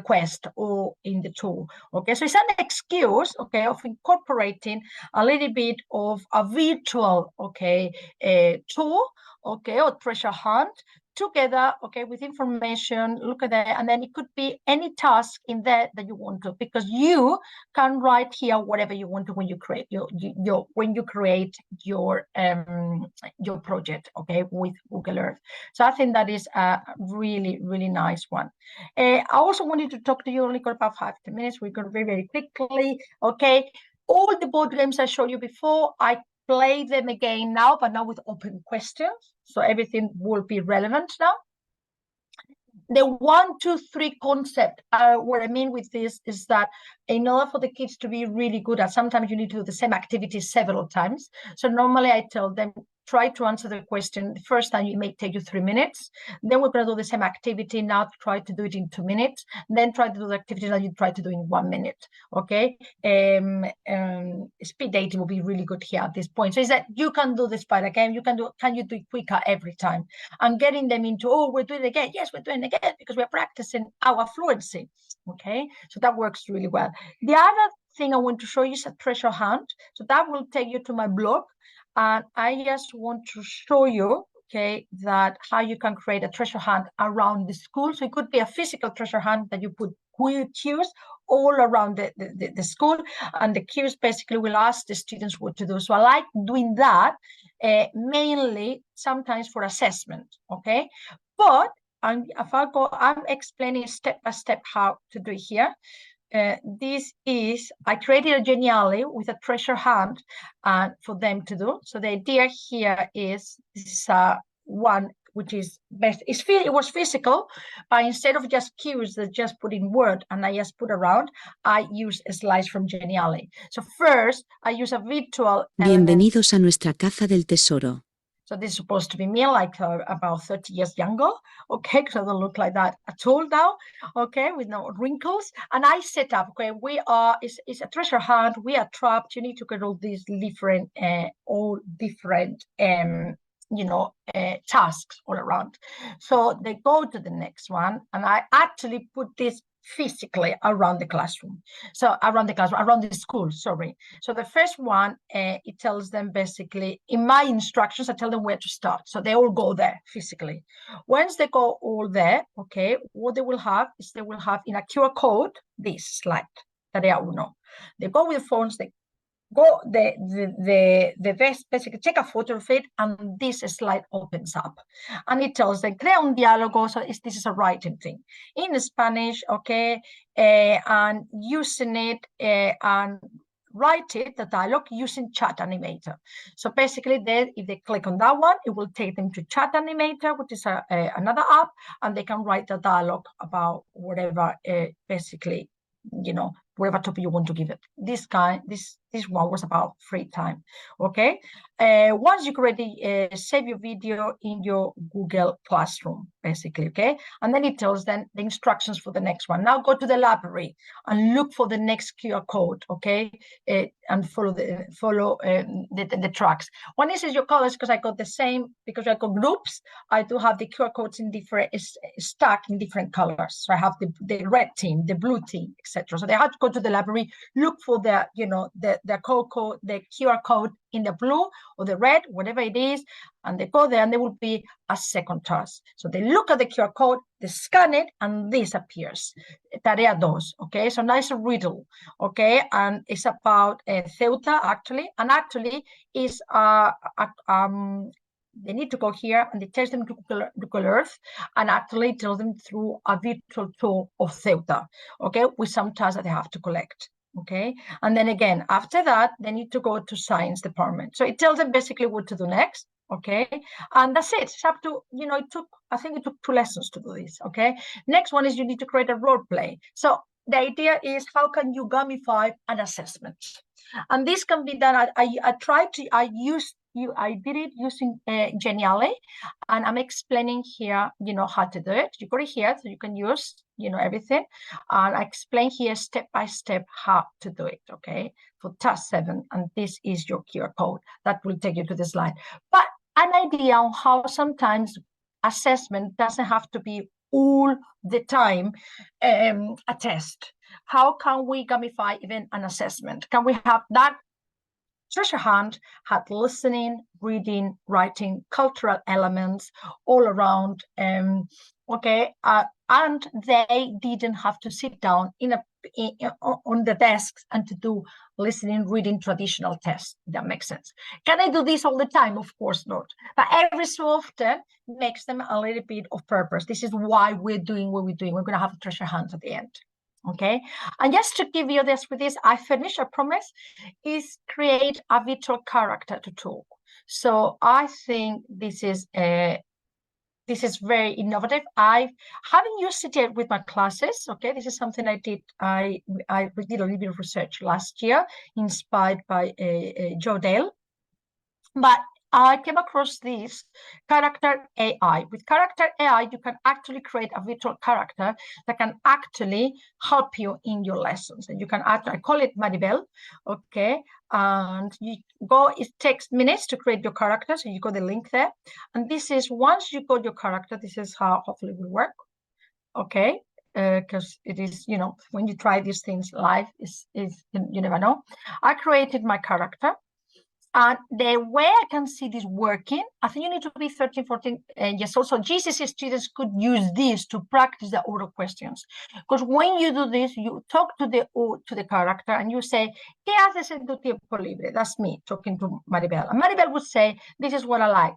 quest or in the tool. Okay, so it's an excuse, okay, of incorporating a little bit of a virtual, okay, tool, okay, or treasure hunt together, okay, with information, look at that, and then it could be any task in there that you want to, because you can write here whatever you want to when you create your project, okay, with Google Earth. So I think that is a really, really nice one. I also wanted to talk to you, only got about 5 minutes. We go very, very quickly, okay. All the board games I showed you before, I play them again now, but now with open questions. So everything will be relevant now. The 1, 2, 3 concept, what I mean with this is that in order for the kids to be really good at, sometimes you need to do the same activity several times. So normally I tell them, try to answer the question. The first time it may take you 3 minutes. Then we're going to do the same activity. Now try to do it in 2 minutes. Then try to do the activity that you try to do in 1 minute. Okay. Speed dating will be really good here at this point. So is that you can do this part again. Can you do it quicker every time? And getting them into, oh, we're doing it again. Yes, we're doing it again because we're practicing our fluency. Okay. So that works really well. The other thing I want to show you is a treasure hunt. So that will take you to my blog. And I just want to show you, okay, that how you can create a treasure hunt around the school. So it could be a physical treasure hunt that you put cues all around the school, and the cues basically will ask the students what to do. So I like doing that mainly sometimes for assessment, okay? But I'm explaining step by step how to do it here. This is, I created a Genially with a treasure hunt for them to do. So the idea here is, this is one which is best. It was physical, but instead of just cues that just put in word and I just put around, I use slides from Genially. So first, I use a virtual. Bienvenidos a nuestra caza del tesoro. So this is supposed to be me, like about 30 years younger, okay, because I don't look like that at all now, okay, with no wrinkles. And I set up, okay, it's a treasure hunt, we are trapped, you need to get all these different, tasks all around. So they go to the next one, and I actually put this physically around the classroom. So around the school, sorry. So the first one, it tells them basically, in my instructions, I tell them where to start. So they all go there physically. Once they go all there, okay, what they will have is they will have in a QR code, this slide, Tarea 1. They go with the phones, they go the best, basically take a photo of it, and this slide opens up and it tells them crea un diálogo. So this is a writing thing in Spanish, okay, and using it and write it, the dialogue, using Chat Animator. So basically then if they click on that one, it will take them to Chat Animator, which is another app, and they can write the dialogue about whatever basically whatever topic you want to give it. This one was about free time. Okay. Once you already save your video in your Google Classroom, basically. Okay. And then it tells them the instructions for the next one. Now go to the library and look for the next QR code. Okay. And follow the tracks. One is your colors, because I got the same, because I got groups. I do have the QR codes in different stack in different colors. So I have the red team, the blue team, etc. So they have to go to the library, look for the code, the QR code in the blue or the red, whatever it is, and they go there, and there will be a second task. So they look at the QR code, they scan it, and this appears. Tarea 2, okay? So nice riddle, okay? And it's about Ceuta, actually, and actually is they need to go here, and it takes them to Google Earth, and actually tells them through a virtual tour of Ceuta, okay, with some tasks that they have to collect, okay? And then again, after that, they need to go to science department. So it tells them basically what to do next, okay? And that's it. It's up to, I think it took 2 lessons to do this, okay? Next one is you need to create a role play. So the idea is, how can you gamify an assessment? And this can be done. I did it using Genially, and I'm explaining here, how to do it. You got it here, so you can use, everything. And I explain here step by step how to do it, okay, for task 7. And this is your QR code that will take you to the slide. But an idea on how sometimes assessment doesn't have to be all the time a test. How can we gamify even an assessment? Can we have that treasure hunt had listening, reading, writing, cultural elements all around, okay, and they didn't have to sit down on the desks and to do listening, reading, traditional tests. That makes sense. Can I do this all the time? Of course not. But every so often makes them a little bit of purpose. This is why we're doing what we're doing. We're going to have a treasure hunt at the end. Okay, and just to give you this with this, I finished, I promise, is create a virtual character to talk. So I think this is very innovative. I haven't used it yet with my classes. Okay, this is something I did. I did a little bit of research last year, inspired by Joe Dale, but I came across this character AI. With character AI, you can actually create a virtual character that can actually help you in your lessons. And you can I call it Maribel, okay? And it takes minutes to create your character. So you got the link there. And this is, once you got your character, this is how hopefully it will work, okay? Because it is, when you try these things live, you never know. I created my character. And the way I can see this working, I think you need to be 13, 14 years old. So GCSE students could use this to practice the oral questions. Because when you do this, you talk to the character and you say, ¿Qué haces en tu tiempo libre? That's me talking to Maribel. And Maribel would say, this is what I like.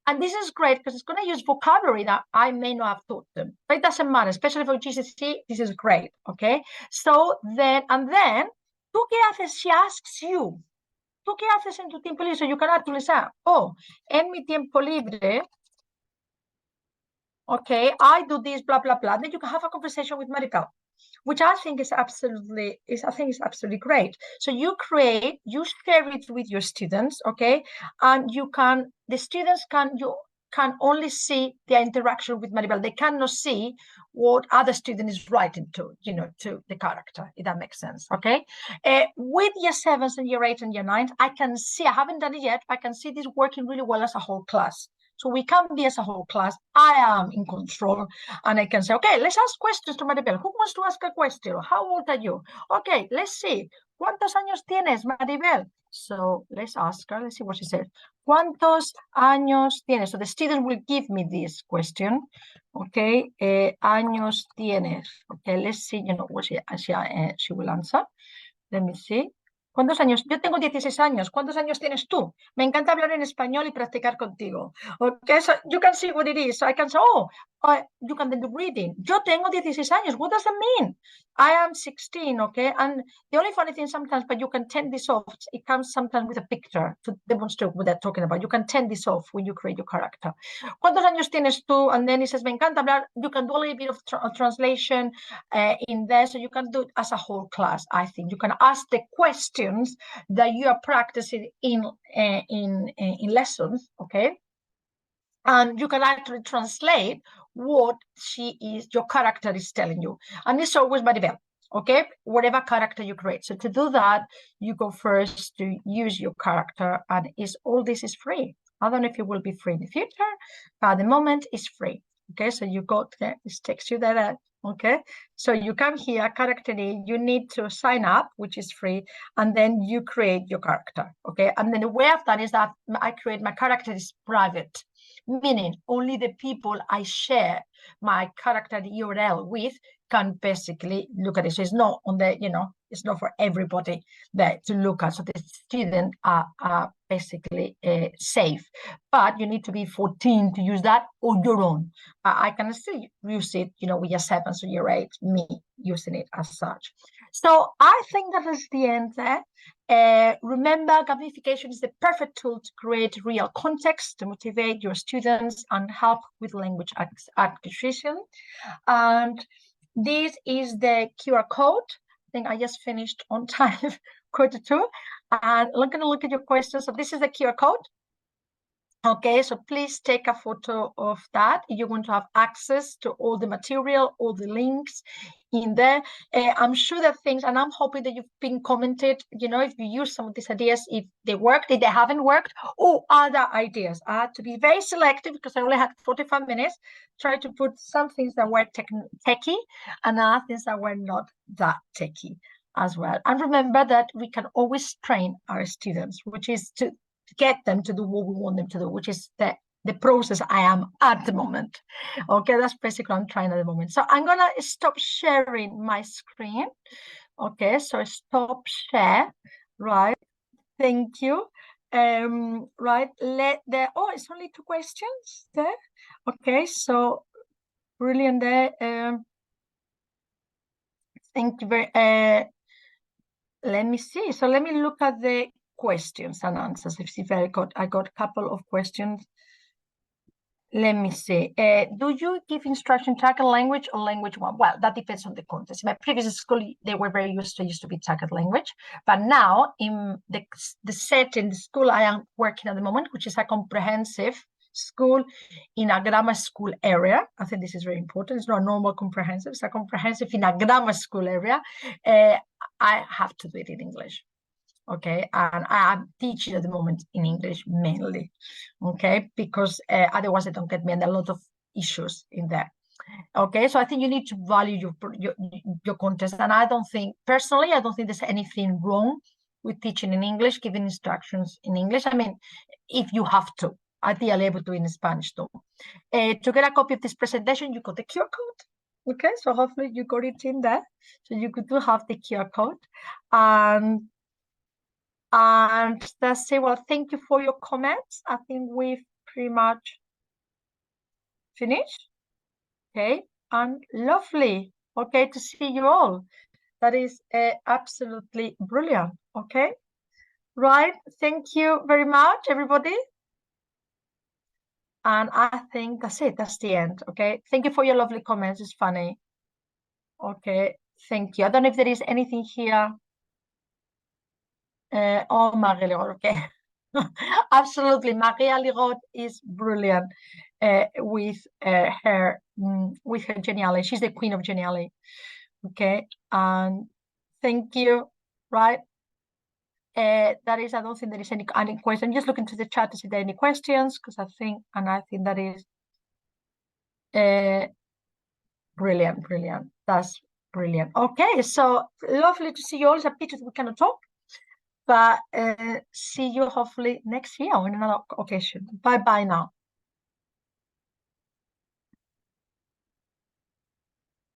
And this is great because it's going to use vocabulary that I may not have taught them. But it doesn't matter, especially for GCSE, this is great, okay? So then, ¿tú qué haces? She asks you. ¿Tú qué haces en tu tiempo libre? So you can actually say, en mi tiempo libre, okay, I do this, blah, blah, blah. Then you can have a conversation with Maribel, which I think is absolutely great. So you share it with your students, okay? And the students can only see the interaction with Maribel. They cannot see what other student is writing to the character, if that makes sense, okay? With year 7s and year 8 and year 9s, I haven't done it yet, I can see this working really well as a whole class. So we can be as a whole class. I am in control, and I can say, okay, let's ask questions to Maribel. Who wants to ask a question? How old are you? Okay, let's see. ¿Cuántos años tienes, Maribel? So let's ask her. Let's see what she says. ¿Cuántos años tienes? So the student will give me this question. Okay, años tienes. Okay, let's see. What she will answer. Let me see. ¿Cuántos años? Yo tengo 16 años. ¿Cuántos años tienes tú? Me encanta hablar en español y practicar contigo. Okay, so you can see what it is. So I can say, you can do reading. Yo tengo 16 años. What does that mean? I am 16, okay? And the only funny thing sometimes, but you can turn this off. It comes sometimes with a picture to demonstrate what they're talking about. You can turn this off when you create your character. ¿Cuántos años tienes tú? And then it says, me encanta hablar. You can do a little bit of translation in there. So you can do it as a whole class, I think. You can ask the questions that you are practicing in lessons, okay? And you can actually translate what your character is telling you. And it's always by the bell, okay? Whatever character you create. So to do that, you go first to use your character, and all this is free. I don't know if it will be free in the future, but at the moment it's free. Okay, so you go there, this takes you there. Okay, so you come here, character A, you need to sign up, which is free, and then you create your character. Okay, and then the way I've done is that I create my character is private, meaning only the people I share my character URL with can basically look at it. So it's not on the, it's not for everybody there to look at. So the students are basically safe, but you need to be 14 to use that on your own. I can still use it, with your 7, so you're 8, me using it as such. So I think that is the end there. Remember, gamification is the perfect tool to create real context, to motivate your students and help with language acquisition. And this is the QR code. I think I just finished on time, 1:45. And I'm going to look at your questions. So this is the QR code. Okay, so please take a photo of that. You're going to have access to all the material, all the links in there. I'm sure that things, and I'm hoping that you've been commented, if you use some of these ideas, if they worked, if they haven't worked, or other ideas. I had to be very selective because I only had 45 minutes. Try to put some things that were techie and other things that were not that techie as well. And remember that we can always train our students, which is to get them to do what we want them to do, which is the process I am at the moment. Okay, that's basically what I'm trying at the moment. So I'm gonna stop sharing my screen. Okay, so stop share, right? Thank you. Right, it's only 2 questions there. Okay, so brilliant there. Thank you very let me see. So let me look at the questions and answers. If I got a couple of questions. Let me see. Do you give instruction target language or language 1? Well, that depends on the context. In my previous school, they were very used to be target language. But now in the setting, the school I am working at the moment, which is a comprehensive school in a grammar school area. I think this is very important. It's not a normal comprehensive. It's a comprehensive in a grammar school area. I have to do it in English. Okay, and I'm teaching at the moment in English mainly, okay, because otherwise I don't get me and a lot of issues in there. Okay, so I think you need to value your content, and I don't think there's anything wrong with teaching in English, giving instructions in English. I mean, if you have to, ideally able to in Spanish too. To get a copy of this presentation, you got the QR code. Okay, so hopefully you got it in there, so you could have the QR code. And that's it. Well, thank you for your comments. I think we've pretty much finished. Okay, and lovely. Okay, to see you all. That is absolutely brilliant. Okay, right. Thank you very much, everybody. And I think that's it. That's the end. Okay, thank you for your lovely comments. It's funny. Okay, thank you. I don't know if there is anything here. Maria Leroy, okay. Absolutely, Maria Leroy is brilliant with her geniality. She's the queen of geniality. Okay, and thank you. Right, I don't think there is any question. I'm just looking to the chat to see if there are any questions, because I think that is brilliant. That's brilliant. Okay, so lovely to see you all. It's a pity we cannot talk. But see you hopefully next year on another occasion. Bye now.